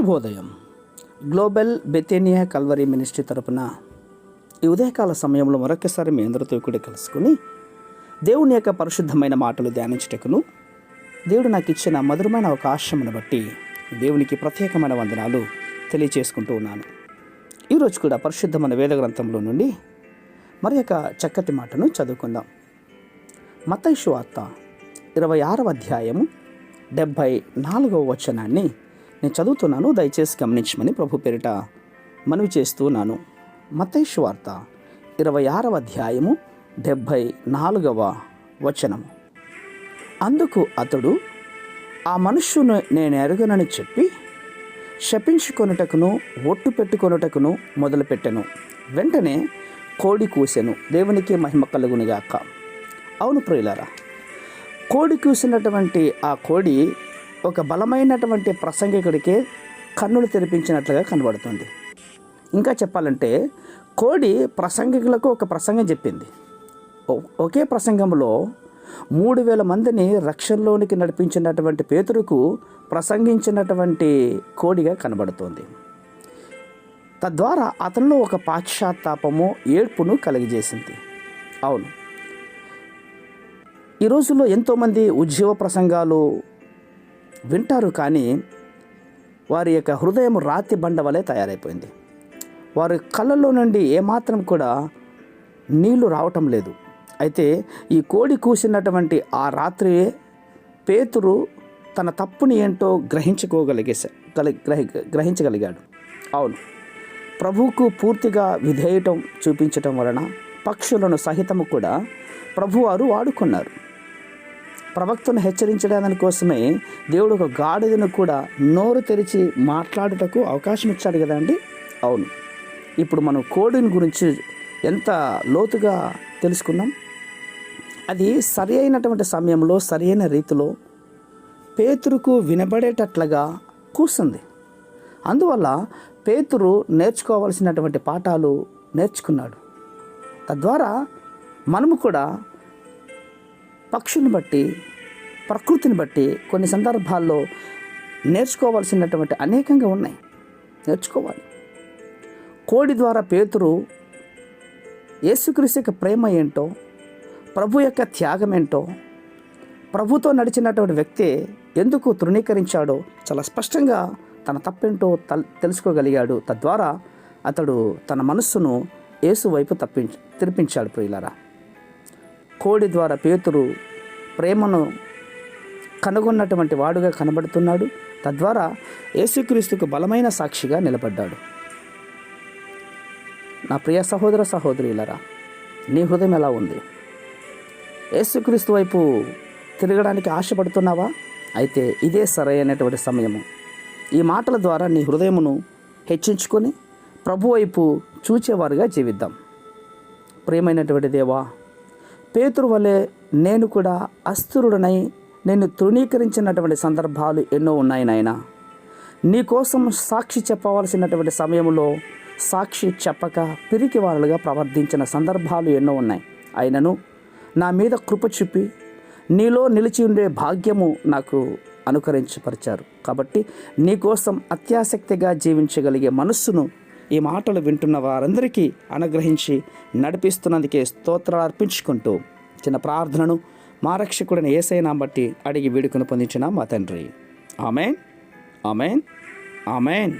శుభోదయం. Global బెతేనియా Calvary ministry తరపున ఈ ఉదయకాల సమయంలో మరొకసారి మీ అందరితో కూడా కలుసుకుని దేవుని యొక్క పరిశుద్ధమైన మాటలు ధ్యానించుటకును దేవుడు నాకు ఇచ్చిన మధురమైన అవకాశమును బట్టి దేవునికి ప్రత్యేకమైన వందనాలు తెలియచేసుకుంటూ ఉన్నాను. ఈరోజు కూడా పరిశుద్ధమైన వేద గ్రంథంలో నుండి మరి యొక్క చక్కటి మాటను చదువుకుందాం. మత్తయి సువార్త 26వ అధ్యాయము 74వ వచనాన్ని నేను చదువుతున్నాను. దయచేసి గమనించమని ప్రభు పేరిట మనవి చేస్తున్నాను. మత్తయి సువార్త 26వ అధ్యాయము 74వ వచనము. అందుకు అతడు, ఆ మనుష్యును నేను ఎరుగనని చెప్పి శపించుకొనుటకును ఒట్టు పెట్టుకొనుటకును మొదలుపెట్టెను. వెంటనే కోడి కూసెను. దేవునికి మహిమ కలుగునుగాక. అవును ప్రియులారా, కోడి కూసినటువంటి ఆ కోడి ఒక బలమైనటువంటి ప్రసంగికుడికే కన్నులు తెరిపించినట్లుగా కనబడుతుంది. ఇంకా చెప్పాలంటే కోడి ప్రసంగికులకు ఒక ప్రసంగం చెప్పింది. ఒకే ప్రసంగంలో 3000 మందిని రక్షణలోనికి నడిపించినటువంటి పేతురుకు ప్రసంగించినటువంటి కోడిగా కనబడుతోంది. తద్వారా అతనిలో ఒక పాశ్చాత్తాపము, ఏడ్పును కలిగజేసింది. అవును, ఈ రోజుల్లో ఎంతోమంది ఉద్యోగ ప్రసంగాలు వింటారు, కానీ వారి యొక్క హృదయం రాతి బండ వలె తయారైపోయింది. వారి కళ్ళల్లో నుండి ఏమాత్రం కూడా నీళ్లు రావటం లేదు. అయితే ఈ కోడి కూసినటువంటి ఆ రాత్రి పేతురు తన తప్పుని ఏంటో గ్రహించగలిగాడు. అవును, ప్రభువుకు పూర్తిగా విధేయటం చూపించటం వలన పక్షులను సహితము కూడా ప్రభువారు వాడుకున్నారు. ప్రవక్తను హెచ్చరించడానికి కోసమే దేవుడు ఒక గాడిదను కూడా నోరు తెరిచి మాట్లాడుటకు అవకాశం ఇచ్చాడు కదండి. అవును, ఇప్పుడు మనం కోడిని గురించి ఎంత లోతుగా తెలుసుకున్నాం. అది సరి అయినటువంటి సమయంలో సరి అయిన రీతిలో పేతురుకు వినబడేటట్లుగా కూర్చుంది. అందువల్ల పేతురు నేర్చుకోవాల్సినటువంటి పాఠాలు నేర్చుకున్నాడు. తద్వారా మనము కూడా పక్షుని బట్టి, ప్రకృతిని బట్టి కొన్ని సందర్భాల్లో నేర్చుకోవాల్సినటువంటి అనేకంగా ఉన్నాయి. నేర్చుకోవాలి. కోడి ద్వారా పేతురు యేసుక్రీస్తు యొక్క ప్రేమ ఏంటో, ప్రభు యొక్క త్యాగం ఏంటో, ప్రభుతో నడిచినటువంటి వ్యక్తి ఎందుకు తృణీకరించాడో చాలా స్పష్టంగా తన తప్పేంటో తెలుసుకోగలిగాడు. తద్వారా అతడు తన మనస్సును యేసు వైపు తిరిపించాడు. ప్రియులారా, కోడి ద్వారా పేతురు ప్రేమను కనుగొన్నటువంటి వాడుగా కనబడుతున్నాడు. తద్వారా యేసుక్రీస్తుకు బలమైన సాక్షిగా నిలబడ్డాడు. నా ప్రియ సహోదర సహోదరులారా, నీ హృదయం ఎలా ఉంది? యేసుక్రీస్తు వైపు తిరగడానికి ఆశపడుతున్నావా? అయితే ఇదే సరైనటువంటి సమయము. ఈ మాటల ద్వారా నీ హృదయమును హెచ్చించుకొని ప్రభు వైపు చూచేవారుగా జీవిద్దాం. ప్రియమైనటువంటి దేవా, పేతురు వలె నేను కూడా అస్థిరుడనై నేను తృణీకరించినటువంటి సందర్భాలు ఎన్నో ఉన్నాయి నాయనా. నీకోసం సాక్షి చెప్పవలసినటువంటి సమయంలో సాక్షి చెప్పక పిరికి వారులుగా ప్రవర్తించిన సందర్భాలు ఎన్నో ఉన్నాయి. అయినను నా మీద కృప చూపి నీలో నిలిచి ఉండే భాగ్యము నాకు అనుకరించపరిచారు. కాబట్టి నీకోసం అత్యాసక్తిగా జీవించగలిగే మనస్సును ఈ మాటలు వింటున్న వారందరికీ అనుగ్రహించి నడిపిస్తున్నందుకే స్తోత్రాలు అర్పించుకుంటూ చిన్న ప్రార్థనను మా రక్షకుడిని యేసయ్య నామమున బట్టి అడిగి వేడుకను పొందించిన మా తండ్రి. ఆమేన్, ఆమేన్, ఆమేన్.